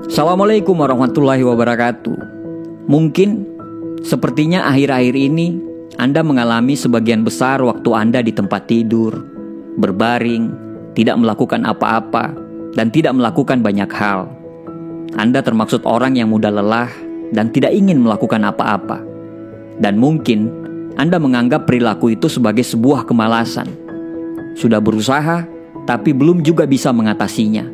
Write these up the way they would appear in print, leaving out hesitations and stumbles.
Assalamualaikum warahmatullahi wabarakatuh. Mungkin, sepertinya akhir-akhir ini Anda mengalami sebagian besar waktu Anda di tempat tidur, berbaring, tidak melakukan apa-apa, dan tidak melakukan banyak hal. Anda termaksud orang yang mudah lelah dan tidak ingin melakukan apa-apa. Dan mungkin Anda menganggap perilaku itu sebagai sebuah kemalasan. Sudah berusaha, tapi belum juga bisa mengatasinya.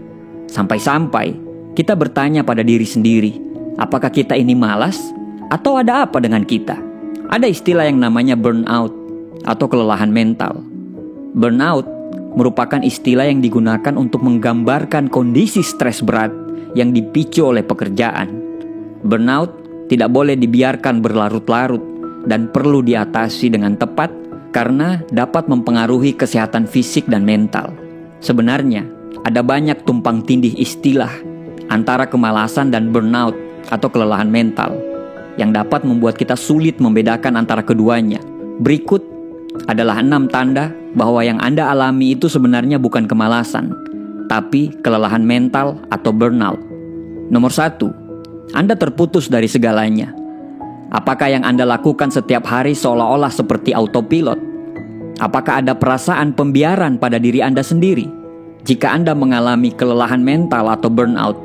Sampai-sampai kita bertanya pada diri sendiri, apakah kita ini malas atau ada apa dengan kita? Ada istilah yang namanya burnout atau kelelahan mental. Burnout merupakan istilah yang digunakan untuk menggambarkan kondisi stres berat yang dipicu oleh pekerjaan. Burnout tidak boleh dibiarkan berlarut-larut dan perlu diatasi dengan tepat karena dapat mempengaruhi kesehatan fisik dan mental. Sebenarnya, ada banyak tumpang tindih istilah antara kemalasan dan burnout atau kelelahan mental yang dapat membuat kita sulit membedakan antara keduanya. Berikut adalah 6 tanda bahwa yang Anda alami itu sebenarnya bukan kemalasan, tapi kelelahan mental atau burnout. Nomor 1, Anda terputus dari segalanya. Apakah yang Anda lakukan setiap hari seolah-olah seperti autopilot? Apakah ada perasaan pembiaran pada diri Anda sendiri? Jika Anda mengalami kelelahan mental atau burnout,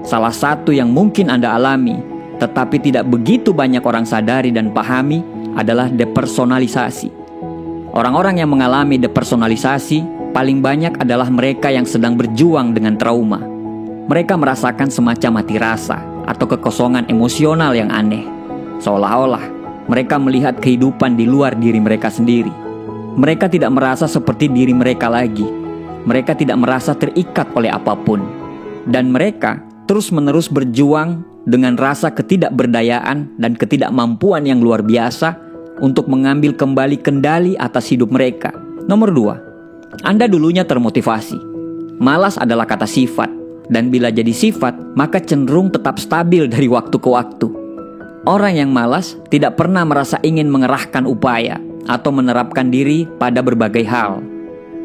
salah satu yang mungkin Anda alami, tetapi tidak begitu banyak orang sadari dan pahami adalah depersonalisasi. Orang-orang yang mengalami depersonalisasi paling banyak adalah mereka yang sedang berjuang dengan trauma. Mereka merasakan semacam mati rasa atau kekosongan emosional yang aneh. Seolah-olah mereka melihat kehidupan di luar diri mereka sendiri. Mereka tidak merasa seperti diri mereka lagi. Mereka tidak merasa terikat oleh apapun. Dan mereka terus-menerus berjuang dengan rasa ketidakberdayaan dan ketidakmampuan yang luar biasa untuk mengambil kembali kendali atas hidup mereka. Nomor 2, Anda dulunya termotivasi. Malas adalah kata sifat, dan bila jadi sifat, maka cenderung tetap stabil dari waktu ke waktu. Orang yang malas tidak pernah merasa ingin mengerahkan upaya atau menerapkan diri pada berbagai hal.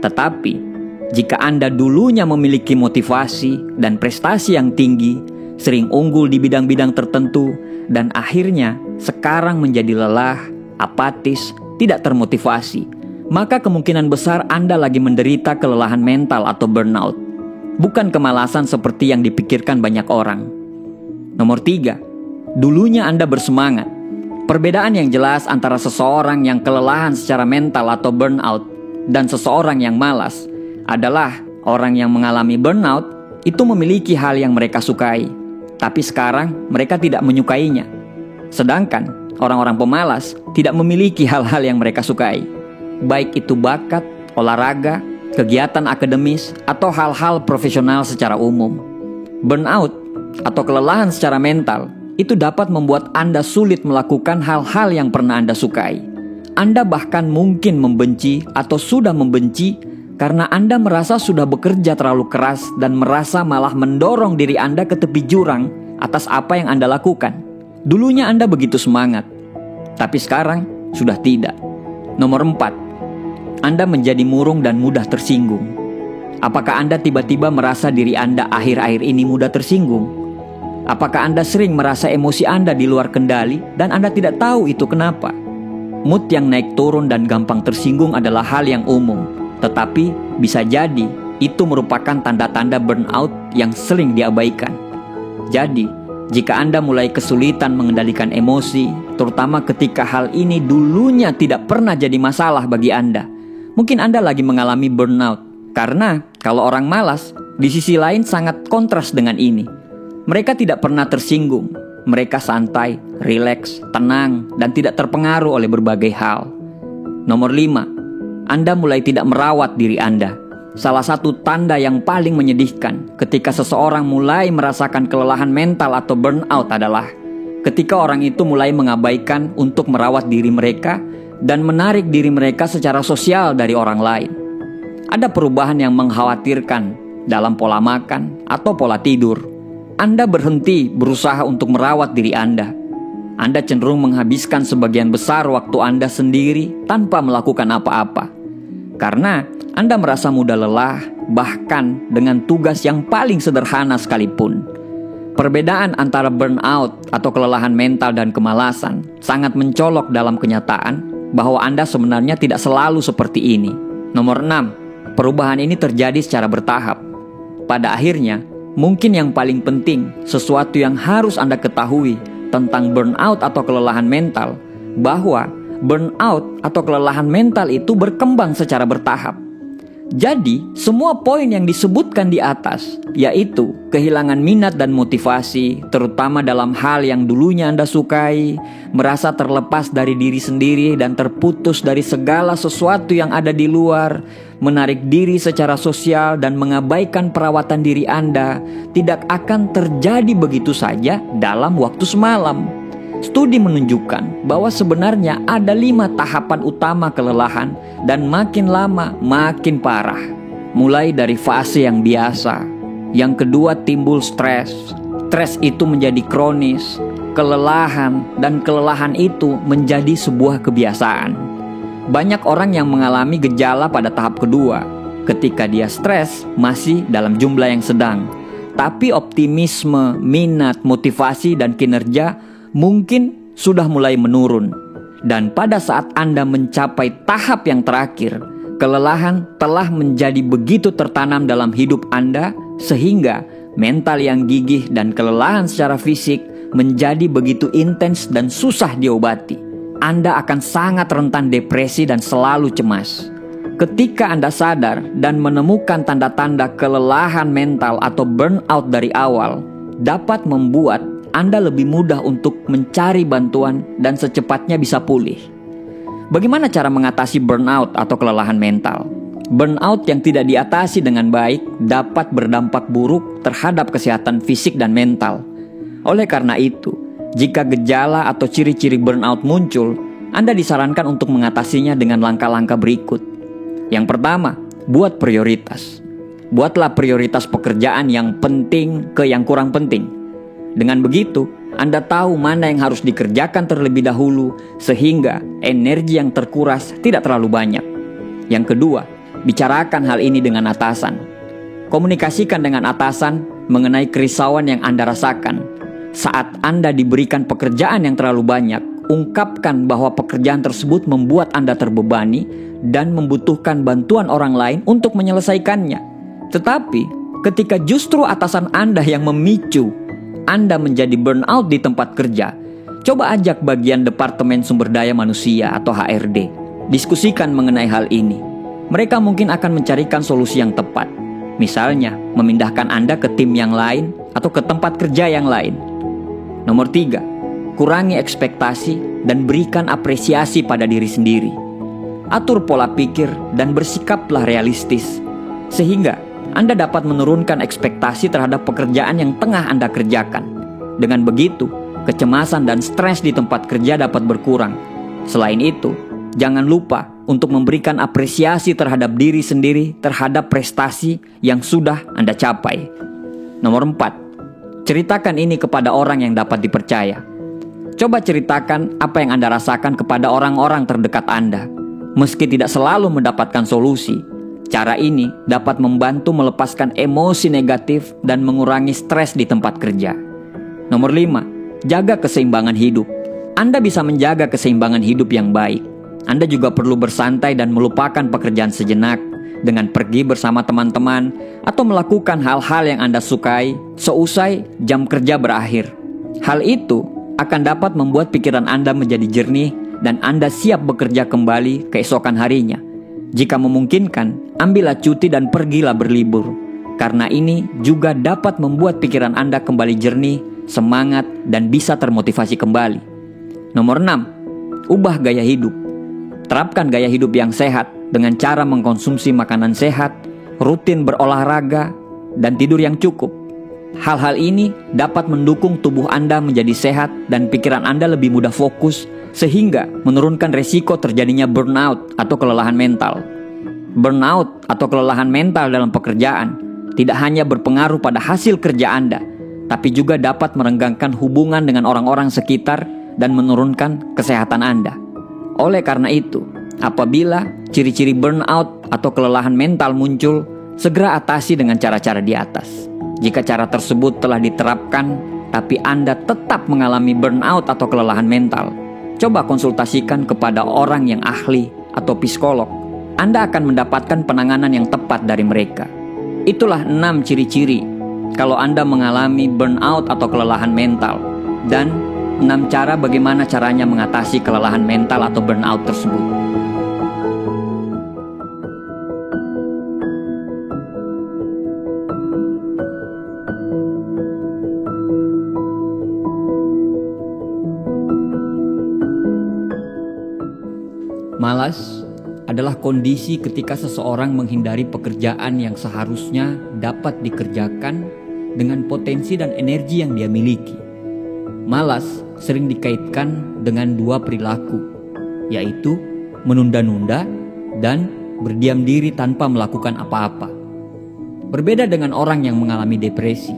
Tetapi, jika Anda dulunya memiliki motivasi dan prestasi yang tinggi, sering unggul di bidang-bidang tertentu, dan akhirnya sekarang menjadi lelah, apatis, tidak termotivasi, maka kemungkinan besar Anda lagi menderita kelelahan mental atau burnout. Bukan kemalasan seperti yang dipikirkan banyak orang. Nomor 3, dulunya Anda bersemangat. Perbedaan yang jelas antara seseorang yang kelelahan secara mental atau burnout dan seseorang yang malas adalah orang yang mengalami burnout itu memiliki hal yang mereka sukai, tapi sekarang mereka tidak menyukainya. Sedangkan orang-orang pemalas tidak memiliki hal-hal yang mereka sukai, baik itu bakat, olahraga, kegiatan akademis, atau hal-hal profesional secara umum. Burnout atau kelelahan secara mental itu dapat membuat Anda sulit melakukan hal-hal yang pernah Anda sukai. Anda bahkan mungkin membenci atau sudah membenci karena Anda merasa sudah bekerja terlalu keras dan merasa malah mendorong diri Anda ke tepi jurang atas apa yang Anda lakukan. Dulunya Anda begitu semangat, tapi sekarang sudah tidak. Nomor 4, Anda menjadi murung dan mudah tersinggung. Apakah Anda tiba-tiba merasa diri Anda akhir-akhir ini mudah tersinggung? Apakah Anda sering merasa emosi Anda di luar kendali dan Anda tidak tahu itu kenapa? Mood yang naik turun dan gampang tersinggung adalah hal yang umum, tetapi bisa jadi itu merupakan tanda-tanda burnout yang sering diabaikan. Jadi, jika Anda mulai kesulitan mengendalikan emosi, terutama ketika hal ini dulunya tidak pernah jadi masalah bagi Anda, mungkin Anda lagi mengalami burnout. Karena kalau orang malas, di sisi lain sangat kontras dengan ini. Mereka tidak pernah tersinggung. Mereka santai, rileks, tenang, dan tidak terpengaruh oleh berbagai hal. Nomor 5, Anda mulai tidak merawat diri Anda. Salah satu tanda yang paling menyedihkan ketika seseorang mulai merasakan kelelahan mental atau burnout adalah ketika orang itu mulai mengabaikan untuk merawat diri mereka dan menarik diri mereka secara sosial dari orang lain. Ada perubahan yang mengkhawatirkan dalam pola makan atau pola tidur. Anda berhenti berusaha untuk merawat diri Anda. Anda cenderung menghabiskan sebagian besar waktu Anda sendiri tanpa melakukan apa-apa. Karena Anda merasa mudah lelah, bahkan dengan tugas yang paling sederhana sekalipun. Perbedaan antara burnout atau kelelahan mental dan kemalasan sangat mencolok dalam kenyataan bahwa Anda sebenarnya tidak selalu seperti ini. Nomor 6, perubahan ini terjadi secara bertahap. Pada akhirnya, mungkin yang paling penting, sesuatu yang harus Anda ketahui tentang burnout atau kelelahan mental, bahwa burnout atau kelelahan mental itu berkembang secara bertahap. Jadi, semua poin yang disebutkan di atas, yaitu kehilangan minat dan motivasi, terutama dalam hal yang dulunya Anda sukai, merasa terlepas dari diri sendiri dan terputus dari segala sesuatu yang ada di luar, menarik diri secara sosial dan mengabaikan perawatan diri Anda, tidak akan terjadi begitu saja dalam waktu semalam. Studi menunjukkan bahwa sebenarnya ada 5 tahapan utama kelelahan dan makin lama makin parah. Mulai dari fase yang biasa. Yang kedua timbul stres. Stres itu menjadi kronis, kelelahan, dan kelelahan itu menjadi sebuah kebiasaan. Banyak orang yang mengalami gejala pada tahap kedua. Ketika dia stres masih dalam jumlah yang sedang. Tapi optimisme, minat, motivasi, dan kinerja mungkin sudah mulai menurun. Dan pada saat Anda mencapai tahap yang terakhir, kelelahan telah menjadi begitu tertanam dalam hidup Anda, sehingga mental yang gigih dan kelelahan secara fisik menjadi begitu intens dan susah diobati. Anda akan sangat rentan depresi dan selalu cemas. Ketika Anda sadar dan menemukan tanda-tanda kelelahan mental atau burnout dari awal, dapat membuat Anda lebih mudah untuk mencari bantuan dan secepatnya bisa pulih. Bagaimana cara mengatasi burnout atau kelelahan mental? Burnout yang tidak diatasi dengan baik dapat berdampak buruk terhadap kesehatan fisik dan mental. Oleh karena itu, jika gejala atau ciri-ciri burnout muncul, Anda disarankan untuk mengatasinya dengan langkah-langkah berikut. Yang pertama, buat prioritas. Buatlah prioritas pekerjaan yang penting ke yang kurang penting. Dengan begitu, Anda tahu mana yang harus dikerjakan terlebih dahulu sehingga energi yang terkuras tidak terlalu banyak. Yang kedua, bicarakan hal ini dengan atasan. Komunikasikan dengan atasan mengenai kerisauan yang Anda rasakan. Saat Anda diberikan pekerjaan yang terlalu banyak, ungkapkan bahwa pekerjaan tersebut membuat Anda terbebani dan membutuhkan bantuan orang lain untuk menyelesaikannya. Tetapi, ketika justru atasan Anda yang memicu Anda menjadi burnout di tempat kerja, coba ajak bagian Departemen Sumber Daya Manusia atau HRD. Diskusikan mengenai hal ini. Mereka mungkin akan mencarikan solusi yang tepat. Misalnya, memindahkan Anda ke tim yang lain atau ke tempat kerja yang lain. Nomor 3, kurangi ekspektasi dan berikan apresiasi pada diri sendiri. Atur pola pikir dan bersikaplah realistis, sehingga Anda dapat menurunkan ekspektasi terhadap pekerjaan yang tengah Anda kerjakan. Dengan begitu, kecemasan dan stres di tempat kerja dapat berkurang. Selain itu, jangan lupa untuk memberikan apresiasi terhadap diri sendiri terhadap prestasi yang sudah Anda capai. Nomor 4, ceritakan ini kepada orang yang dapat dipercaya. Coba ceritakan apa yang Anda rasakan kepada orang-orang terdekat Anda. Meski tidak selalu mendapatkan solusi, cara ini dapat membantu melepaskan emosi negatif dan mengurangi stres di tempat kerja. Nomor 5, jaga keseimbangan hidup. Anda bisa menjaga keseimbangan hidup yang baik. Anda juga perlu bersantai dan melupakan pekerjaan sejenak dengan pergi bersama teman-teman atau melakukan hal-hal yang Anda sukai seusai jam kerja berakhir. Hal itu akan dapat membuat pikiran Anda menjadi jernih dan Anda siap bekerja kembali keesokan harinya. Jika memungkinkan, ambillah cuti dan pergilah berlibur. Karena ini juga dapat membuat pikiran Anda kembali jernih, semangat, dan bisa termotivasi kembali. Nomor 6, ubah gaya hidup. Terapkan gaya hidup yang sehat dengan cara mengkonsumsi makanan sehat, rutin berolahraga, dan tidur yang cukup. Hal-hal ini dapat mendukung tubuh Anda menjadi sehat dan pikiran Anda lebih mudah fokus, sehingga menurunkan resiko terjadinya burnout atau kelelahan mental. Burnout atau kelelahan mental dalam pekerjaan tidak hanya berpengaruh pada hasil kerja Anda, tapi juga dapat merenggangkan hubungan dengan orang-orang sekitar dan menurunkan kesehatan Anda. Oleh karena itu, apabila ciri-ciri burnout atau kelelahan mental muncul, segera atasi dengan cara-cara di atas. Jika cara tersebut telah diterapkan, tapi Anda tetap mengalami burnout atau kelelahan mental, coba konsultasikan kepada orang yang ahli atau psikolog. Anda akan mendapatkan penanganan yang tepat dari mereka. Itulah 6 ciri-ciri kalau Anda mengalami burnout atau kelelahan mental, dan 6 cara bagaimana caranya mengatasi kelelahan mental atau burnout tersebut. Malas adalah kondisi ketika seseorang menghindari pekerjaan yang seharusnya dapat dikerjakan dengan potensi dan energi yang dia miliki. Malas sering dikaitkan dengan 2 perilaku, yaitu menunda-nunda dan berdiam diri tanpa melakukan apa-apa. Berbeda dengan orang yang mengalami depresi,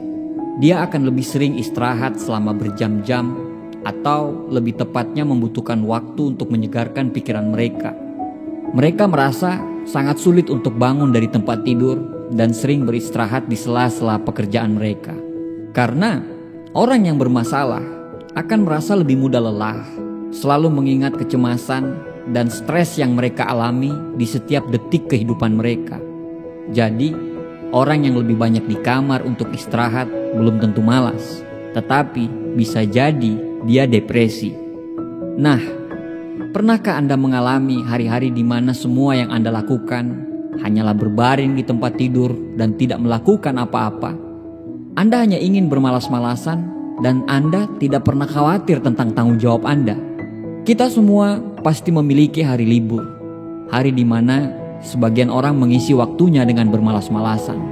dia akan lebih sering istirahat selama berjam-jam, atau lebih tepatnya membutuhkan waktu untuk menyegarkan pikiran mereka. Mereka merasa sangat sulit untuk bangun dari tempat tidur dan sering beristirahat di sela-sela pekerjaan mereka. Karena orang yang bermasalah akan merasa lebih mudah lelah, selalu mengingat kecemasan dan stres yang mereka alami di setiap detik kehidupan mereka. Jadi, orang yang lebih banyak di kamar untuk istirahat belum tentu malas, tetapi bisa jadi dia depresi. Nah, pernahkah Anda mengalami hari-hari di mana semua yang Anda lakukan hanyalah berbaring di tempat tidur dan tidak melakukan apa-apa? Anda hanya ingin bermalas-malasan dan Anda tidak pernah khawatir tentang tanggung jawab Anda. Kita semua pasti memiliki hari libur, hari di mana sebagian orang mengisi waktunya dengan bermalas-malasan.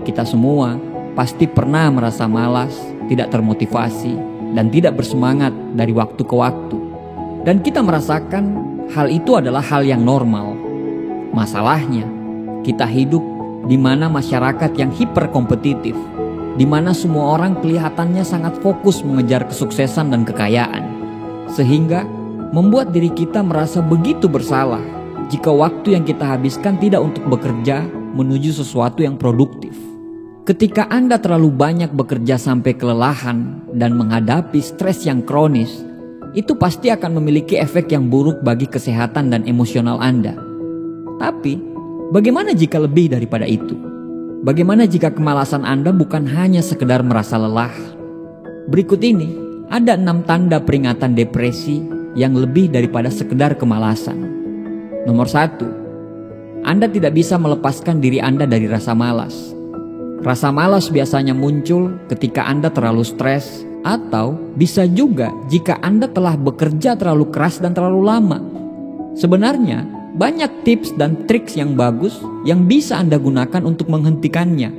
Kita semua pasti pernah merasa malas, tidak termotivasi, dan tidak bersemangat dari waktu ke waktu. Dan kita merasakan hal itu adalah hal yang normal. Masalahnya, kita hidup di mana masyarakat yang hiperkompetitif, di mana semua orang kelihatannya sangat fokus mengejar kesuksesan dan kekayaan, sehingga membuat diri kita merasa begitu bersalah jika waktu yang kita habiskan tidak untuk bekerja menuju sesuatu yang produktif. Ketika Anda terlalu banyak bekerja sampai kelelahan dan menghadapi stres yang kronis, itu pasti akan memiliki efek yang buruk bagi kesehatan dan emosional Anda. Tapi, bagaimana jika lebih daripada itu? Bagaimana jika kemalasan Anda bukan hanya sekedar merasa lelah? Berikut ini, ada 6 tanda peringatan depresi yang lebih daripada sekedar kemalasan. Nomor 1, Anda tidak bisa melepaskan diri Anda dari rasa malas. Rasa malas biasanya muncul ketika Anda terlalu stres, atau bisa juga jika Anda telah bekerja terlalu keras dan terlalu lama. Sebenarnya, banyak tips dan trik yang bagus yang bisa Anda gunakan untuk menghentikannya,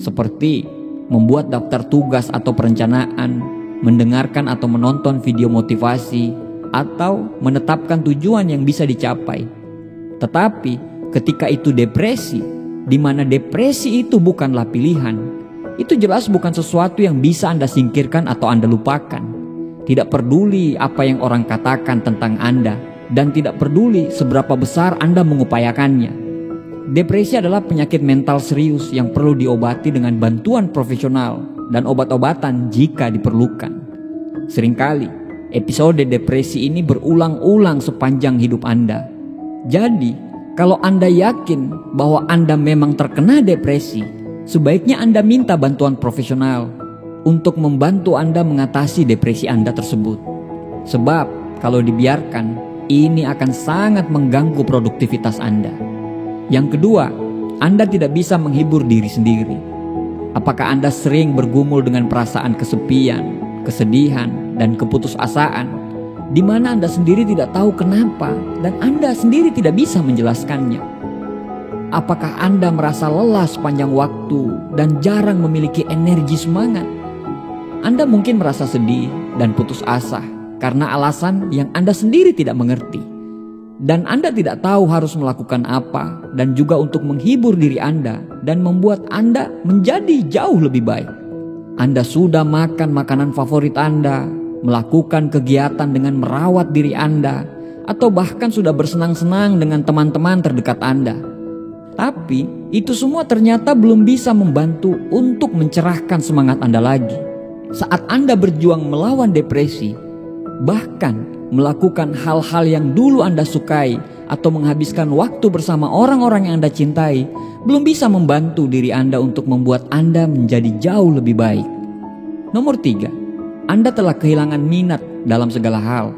seperti membuat daftar tugas atau perencanaan, mendengarkan atau menonton video motivasi, atau menetapkan tujuan yang bisa dicapai. Tetapi, ketika itu depresi, di mana depresi itu bukanlah pilihan, itu jelas bukan sesuatu yang bisa Anda singkirkan atau Anda lupakan. Tidak peduli apa yang orang katakan tentang Anda, dan tidak peduli seberapa besar Anda mengupayakannya. Depresi adalah penyakit mental serius yang perlu diobati dengan bantuan profesional dan obat-obatan jika diperlukan. Seringkali, episode depresi ini berulang-ulang sepanjang hidup Anda. Jadi, kalau Anda yakin bahwa Anda memang terkena depresi, sebaiknya Anda minta bantuan profesional untuk membantu Anda mengatasi depresi Anda tersebut. Sebab kalau dibiarkan, ini akan sangat mengganggu produktivitas Anda. Yang kedua, Anda tidak bisa menghibur diri sendiri. Apakah Anda sering bergumul dengan perasaan kesepian, kesedihan, dan keputusasaan, di mana Anda sendiri tidak tahu kenapa dan Anda sendiri tidak bisa menjelaskannya? Apakah Anda merasa lelah sepanjang waktu dan jarang memiliki energi semangat? Anda mungkin merasa sedih dan putus asa karena alasan yang Anda sendiri tidak mengerti. Dan Anda tidak tahu harus melakukan apa, dan juga untuk menghibur diri Anda dan membuat Anda menjadi jauh lebih baik. Anda sudah makan makanan favorit Anda, melakukan kegiatan dengan merawat diri Anda, atau bahkan sudah bersenang-senang dengan teman-teman terdekat Anda. Tapi itu semua ternyata belum bisa membantu untuk mencerahkan semangat Anda lagi. Saat Anda berjuang melawan depresi, bahkan melakukan hal-hal yang dulu Anda sukai atau menghabiskan waktu bersama orang-orang yang Anda cintai, belum bisa membantu diri Anda untuk membuat Anda menjadi jauh lebih baik. Nomor 3, Anda telah kehilangan minat dalam segala hal.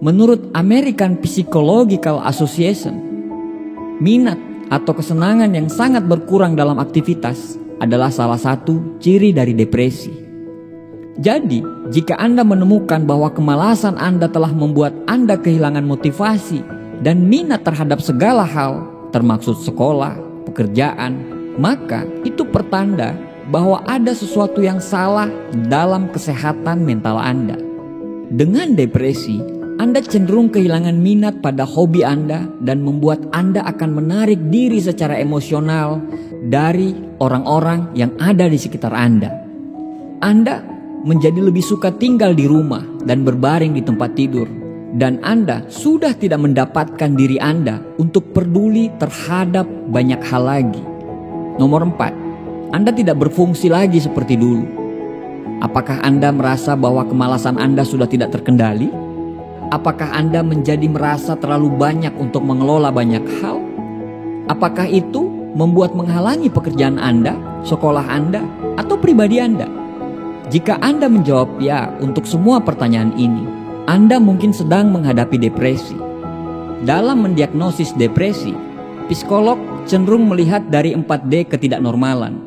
Menurut American Psychological Association, minat atau kesenangan yang sangat berkurang dalam aktivitas adalah salah satu ciri dari depresi. Jadi, jika Anda menemukan bahwa kemalasan Anda telah membuat Anda kehilangan motivasi dan minat terhadap segala hal, termasuk sekolah, pekerjaan, maka itu pertanda bahwa ada sesuatu yang salah dalam kesehatan mental Anda. Dengan depresi, Anda cenderung kehilangan minat pada hobi Anda dan membuat Anda akan menarik diri secara emosional dari orang-orang yang ada di sekitar Anda. Anda menjadi lebih suka tinggal di rumah dan berbaring di tempat tidur, dan Anda sudah tidak mendapatkan diri Anda untuk peduli terhadap banyak hal lagi. Nomor 4, Anda tidak berfungsi lagi seperti dulu. Apakah Anda merasa bahwa kemalasan Anda sudah tidak terkendali? Apakah Anda menjadi merasa terlalu banyak untuk mengelola banyak hal? Apakah itu membuat menghalangi pekerjaan Anda, sekolah Anda, atau pribadi Anda? Jika Anda menjawab ya untuk semua pertanyaan ini, Anda mungkin sedang menghadapi depresi. Dalam mendiagnosis depresi, psikolog cenderung melihat dari 4D ketidaknormalan,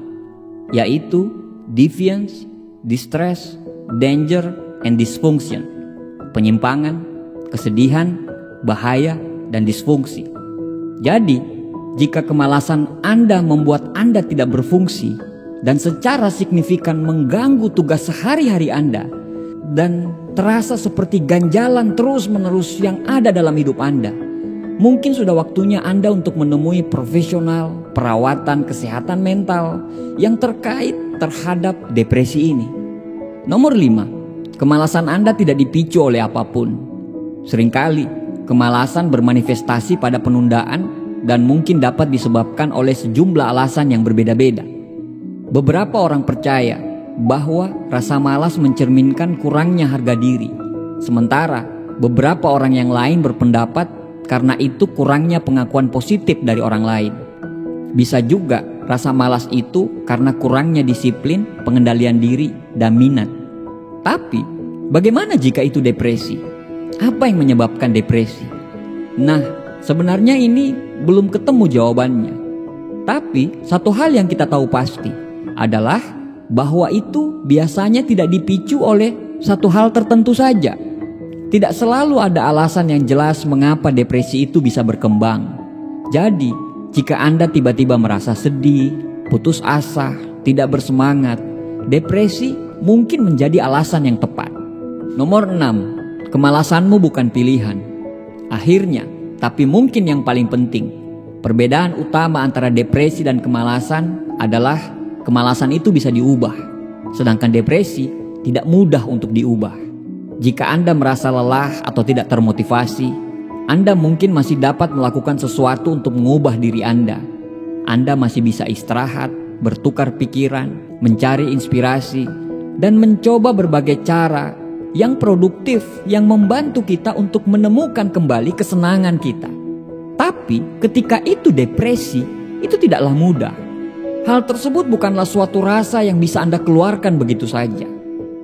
yaitu deviance, distress, danger, and dysfunction. Penyimpangan, kesedihan, bahaya, dan disfungsi. Jadi, jika kemalasan Anda membuat Anda tidak berfungsi dan secara signifikan mengganggu tugas sehari-hari Anda dan terasa seperti ganjalan terus-menerus yang ada dalam hidup Anda, mungkin sudah waktunya Anda untuk menemui profesional perawatan kesehatan mental yang terkait terhadap depresi ini. Nomor 5, kemalasan Anda tidak dipicu oleh apapun. Seringkali, kemalasan bermanifestasi pada penundaan dan mungkin dapat disebabkan oleh sejumlah alasan yang berbeda-beda. Beberapa orang percaya bahwa rasa malas mencerminkan kurangnya harga diri, sementara beberapa orang yang lain berpendapat karena itu kurangnya pengakuan positif dari orang lain. Bisa juga rasa malas itu karena kurangnya disiplin, pengendalian diri, dan minat. Tapi, bagaimana jika itu depresi? Apa yang menyebabkan depresi? Nah, sebenarnya ini belum ketemu jawabannya. Tapi, satu hal yang kita tahu pasti adalah bahwa itu biasanya tidak dipicu oleh satu hal tertentu saja. Tidak selalu ada alasan yang jelas mengapa depresi itu bisa berkembang. Jadi, jika Anda tiba-tiba merasa sedih, putus asa, tidak bersemangat, depresi mungkin menjadi alasan yang tepat. Nomor 6, kemalasanmu bukan pilihan. Akhirnya, tapi mungkin yang paling penting, perbedaan utama antara depresi dan kemalasan adalah kemalasan itu bisa diubah, sedangkan depresi tidak mudah untuk diubah. Jika Anda merasa lelah atau tidak termotivasi, Anda mungkin masih dapat melakukan sesuatu untuk mengubah diri Anda. Anda masih bisa istirahat, bertukar pikiran, mencari inspirasi, dan mencoba berbagai cara yang produktif yang membantu kita untuk menemukan kembali kesenangan kita. Tapi ketika itu depresi, itu tidaklah mudah. Hal tersebut bukanlah suatu rasa yang bisa Anda keluarkan begitu saja.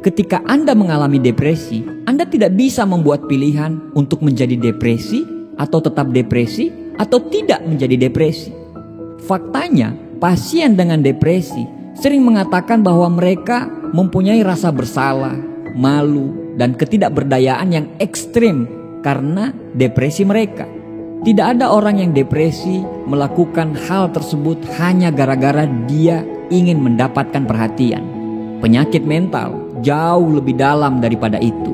Ketika Anda mengalami depresi, Anda tidak bisa membuat pilihan untuk menjadi depresi atau tetap depresi atau tidak menjadi depresi. Faktanya, pasien dengan depresi sering mengatakan bahwa mereka mempunyai rasa bersalah, malu, dan ketidakberdayaan yang ekstrim karena depresi mereka. Tidak ada orang yang depresi melakukan hal tersebut hanya gara-gara dia ingin mendapatkan perhatian. Penyakit mental jauh lebih dalam daripada itu.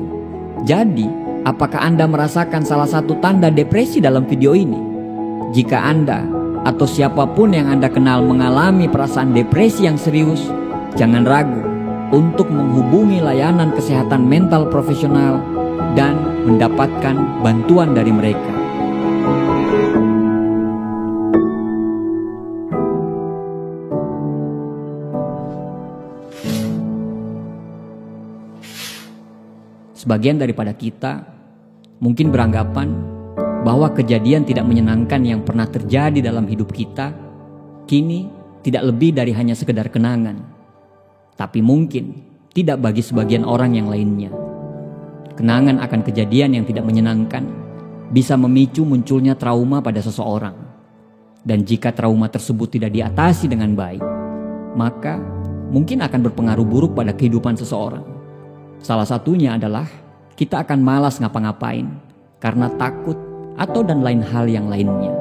Jadi, apakah Anda merasakan salah satu tanda depresi dalam video ini? Jika Anda atau siapapun yang Anda kenal mengalami perasaan depresi yang serius, jangan ragu untuk menghubungi layanan kesehatan mental profesional dan mendapatkan bantuan dari mereka. Sebagian daripada kita mungkin beranggapan bahwa kejadian tidak menyenangkan yang pernah terjadi dalam hidup kita kini tidak lebih dari hanya sekedar kenangan. Tapi mungkin tidak bagi sebagian orang yang lainnya. Kenangan akan kejadian yang tidak menyenangkan bisa memicu munculnya trauma pada seseorang. Dan jika trauma tersebut tidak diatasi dengan baik, maka mungkin akan berpengaruh buruk pada kehidupan seseorang. Salah satunya adalah kita akan malas ngapa-ngapain karena takut atau dan lain hal yang lainnya.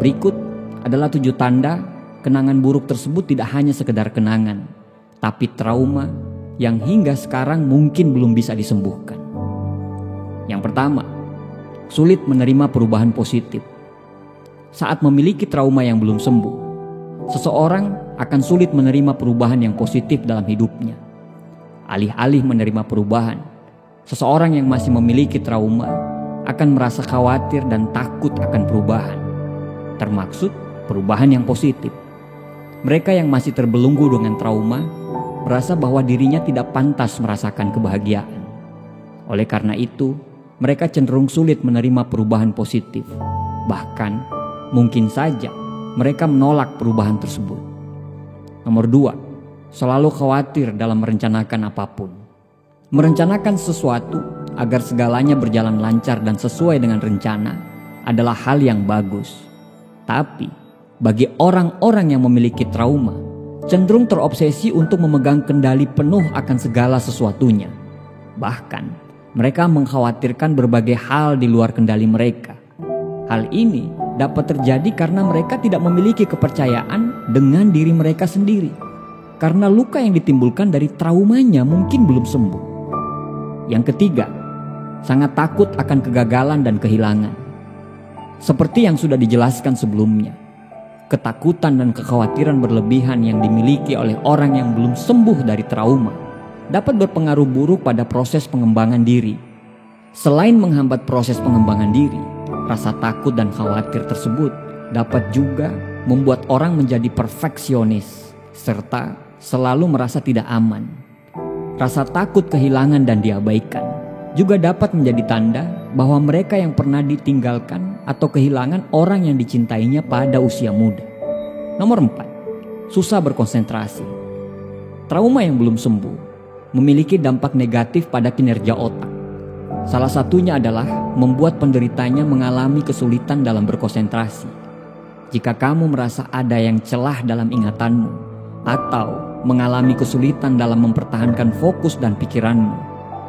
Berikut adalah 7 tanda kenangan buruk tersebut tidak hanya sekedar kenangan, tapi trauma yang hingga sekarang mungkin belum bisa disembuhkan. Yang pertama, sulit menerima perubahan positif. Saat memiliki trauma yang belum sembuh, seseorang akan sulit menerima perubahan yang positif dalam hidupnya. Alih-alih menerima perubahan, seseorang yang masih memiliki trauma akan merasa khawatir dan takut akan perubahan, termaksud perubahan yang positif. Mereka yang masih terbelenggu dengan trauma merasa bahwa dirinya tidak pantas merasakan kebahagiaan. Oleh karena itu, mereka cenderung sulit menerima perubahan positif. Bahkan, mungkin saja mereka menolak perubahan tersebut. Nomor 2, selalu khawatir dalam merencanakan apapun. Merencanakan sesuatu agar segalanya berjalan lancar dan sesuai dengan rencana adalah hal yang bagus. Tapi, bagi orang-orang yang memiliki trauma, cenderung terobsesi untuk memegang kendali penuh akan segala sesuatunya. Bahkan, mereka mengkhawatirkan berbagai hal di luar kendali mereka. Hal ini dapat terjadi karena mereka tidak memiliki kepercayaan dengan diri mereka sendiri. Karena luka yang ditimbulkan dari traumanya mungkin belum sembuh. Yang ketiga, sangat takut akan kegagalan dan kehilangan. Seperti yang sudah dijelaskan sebelumnya, ketakutan dan kekhawatiran berlebihan yang dimiliki oleh orang yang belum sembuh dari trauma dapat berpengaruh buruk pada proses pengembangan diri. Selain menghambat proses pengembangan diri, rasa takut dan khawatir tersebut dapat juga membuat orang menjadi perfeksionis serta selalu merasa tidak aman. Rasa takut kehilangan dan diabaikan juga dapat menjadi tanda bahwa mereka yang pernah ditinggalkan atau kehilangan orang yang dicintainya pada usia muda. Nomor 4, susah berkonsentrasi. Trauma yang belum sembuh memiliki dampak negatif pada kinerja otak. Salah satunya adalah membuat penderitanya mengalami kesulitan dalam berkonsentrasi. Jika kamu merasa ada yang celah dalam ingatanmu atau mengalami kesulitan dalam mempertahankan fokus dan pikiranmu,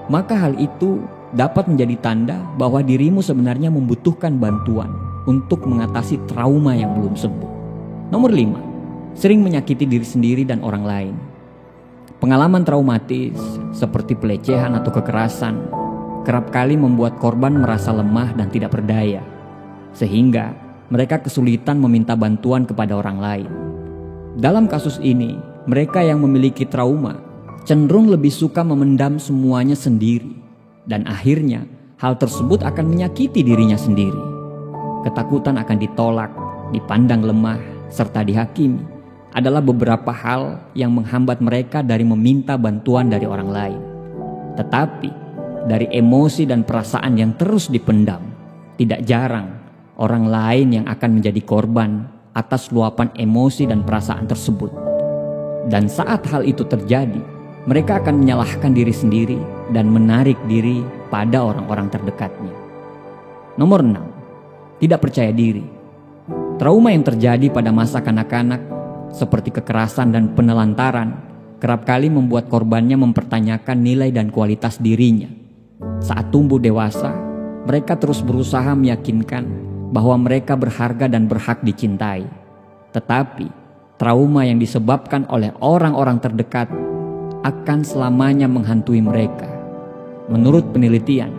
maka hal itu dapat menjadi tanda bahwa dirimu sebenarnya membutuhkan bantuan untuk mengatasi trauma yang belum sembuh. Nomor 5, sering menyakiti diri sendiri dan orang lain. Pengalaman traumatis seperti pelecehan atau kekerasan kerap kali membuat korban merasa lemah dan tidak berdaya, sehingga mereka kesulitan meminta bantuan kepada orang lain. Dalam kasus ini, mereka yang memiliki trauma cenderung lebih suka memendam semuanya sendiri, dan akhirnya hal tersebut akan menyakiti dirinya sendiri. Ketakutan akan ditolak, dipandang lemah, serta dihakimi adalah beberapa hal yang menghambat mereka dari meminta bantuan dari orang lain. Tetapi, dari emosi dan perasaan yang terus dipendam, tidak jarang orang lain yang akan menjadi korban atas luapan emosi dan perasaan tersebut. Dan saat hal itu terjadi, mereka akan menyalahkan diri sendiri dan menarik diri pada orang-orang terdekatnya. Nomor 6, tidak percaya diri. Trauma yang terjadi pada masa kanak-kanak seperti kekerasan dan penelantaran kerap kali membuat korbannya mempertanyakan nilai dan kualitas dirinya. Saat tumbuh dewasa, mereka terus berusaha meyakinkan bahwa mereka berharga dan berhak dicintai. Tetapi, trauma yang disebabkan oleh orang-orang terdekat akan selamanya menghantui mereka. Menurut penelitian,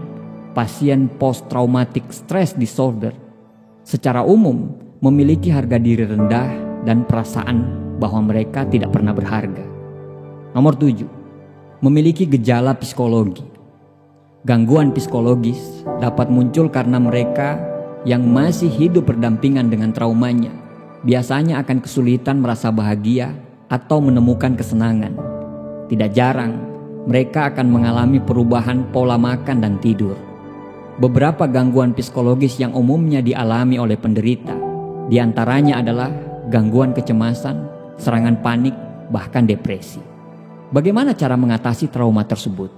pasien post-traumatic stress disorder secara umum memiliki harga diri rendah dan perasaan bahwa mereka tidak pernah berharga. Nomor 7, memiliki gejala psikologi. Gangguan psikologis dapat muncul karena mereka yang masih hidup berdampingan dengan traumanya biasanya akan kesulitan merasa bahagia atau menemukan kesenangan. Tidak jarang mereka akan mengalami perubahan pola makan dan tidur. Beberapa gangguan psikologis yang umumnya dialami oleh penderita, diantaranya adalah gangguan kecemasan, serangan panik, bahkan depresi. Bagaimana cara mengatasi trauma tersebut?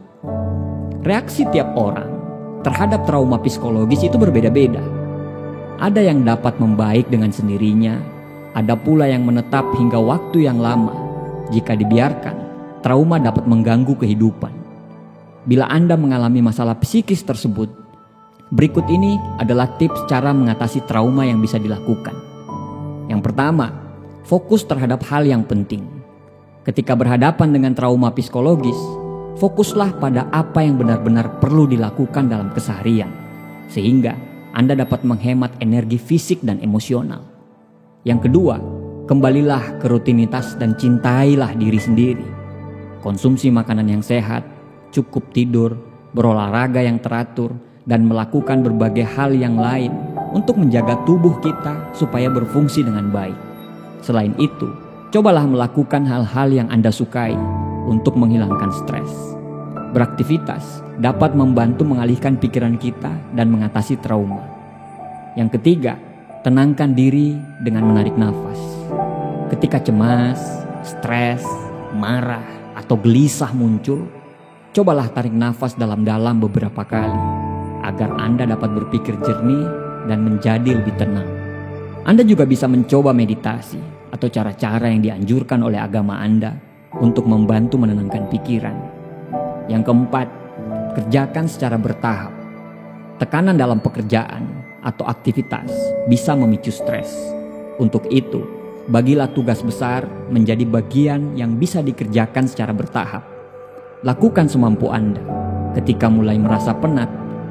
Reaksi tiap orang terhadap trauma psikologis itu berbeda-beda. Ada yang dapat membaik dengan sendirinya, ada pula yang menetap hingga waktu yang lama. Jika dibiarkan, trauma dapat mengganggu kehidupan. Bila Anda mengalami masalah psikis tersebut, berikut ini adalah tips cara mengatasi trauma yang bisa dilakukan. Yang pertama, fokus terhadap hal yang penting. Ketika berhadapan dengan trauma psikologis, fokuslah pada apa yang benar-benar perlu dilakukan dalam keseharian, sehingga Anda dapat menghemat energi fisik dan emosional. Yang kedua, kembalilah ke rutinitas dan cintailah diri sendiri. Konsumsi makanan yang sehat, cukup tidur, berolahraga yang teratur, dan melakukan berbagai hal yang lain untuk menjaga tubuh kita supaya berfungsi dengan baik. Selain itu, cobalah melakukan hal-hal yang Anda sukai untuk menghilangkan stres. Beraktivitas dapat membantu mengalihkan pikiran kita dan mengatasi trauma. Yang ketiga, tenangkan diri dengan menarik nafas. Ketika cemas, stres, marah, atau gelisah muncul, cobalah tarik nafas dalam-dalam beberapa kali agar Anda dapat berpikir jernih dan menjadi lebih tenang. Anda juga bisa mencoba meditasi atau cara-cara yang dianjurkan oleh agama Anda untuk membantu menenangkan pikiran. Yang keempat, kerjakan secara bertahap. Tekanan dalam pekerjaan atau aktivitas bisa memicu stres. Untuk itu, bagilah tugas besar menjadi bagian yang bisa dikerjakan secara bertahap. Lakukan semampu Anda. Ketika mulai merasa penat,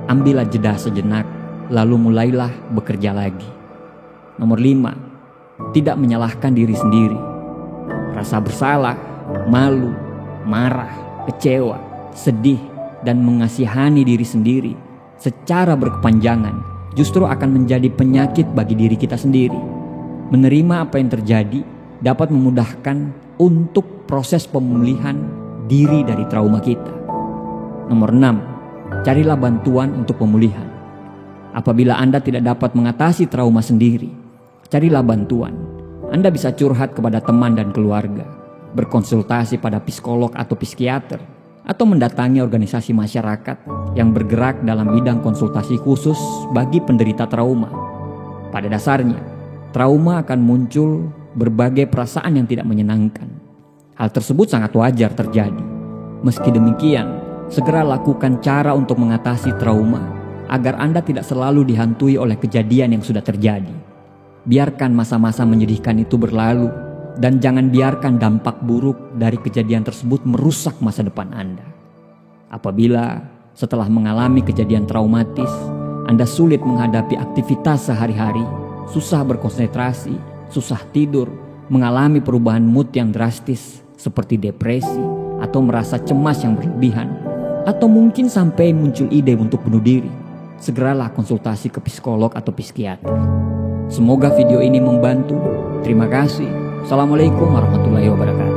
ambillah jeda sejenak, lalu mulailah bekerja lagi. Nomor 5, tidak menyalahkan diri sendiri. Rasa bersalah, malu, marah, kecewa, sedih, dan mengasihani diri sendiri secara berkepanjangan justru akan menjadi penyakit bagi diri kita sendiri. Menerima apa yang terjadi dapat memudahkan untuk proses pemulihan diri dari trauma kita. Nomor 6, carilah bantuan untuk pemulihan. Apabila Anda tidak dapat mengatasi trauma sendiri, carilah bantuan. Anda bisa curhat kepada teman dan keluarga, berkonsultasi pada psikolog atau psikiater, atau mendatangi organisasi masyarakat yang bergerak dalam bidang konsultasi khusus bagi penderita trauma. Pada dasarnya, trauma akan muncul berbagai perasaan yang tidak menyenangkan. Hal tersebut sangat wajar terjadi. Meski demikian, segera lakukan cara untuk mengatasi trauma agar Anda tidak selalu dihantui oleh kejadian yang sudah terjadi. Biarkan masa-masa menyedihkan itu berlalu dan jangan biarkan dampak buruk dari kejadian tersebut merusak masa depan Anda. Apabila setelah mengalami kejadian traumatis, Anda sulit menghadapi aktivitas sehari-hari, susah berkonsentrasi, susah tidur, mengalami perubahan mood yang drastis seperti depresi atau merasa cemas yang berlebihan, atau mungkin sampai muncul ide untuk bunuh diri, segeralah konsultasi ke psikolog atau psikiater. Semoga video ini membantu. Terima kasih. Assalamualaikum warahmatullahi wabarakatuh.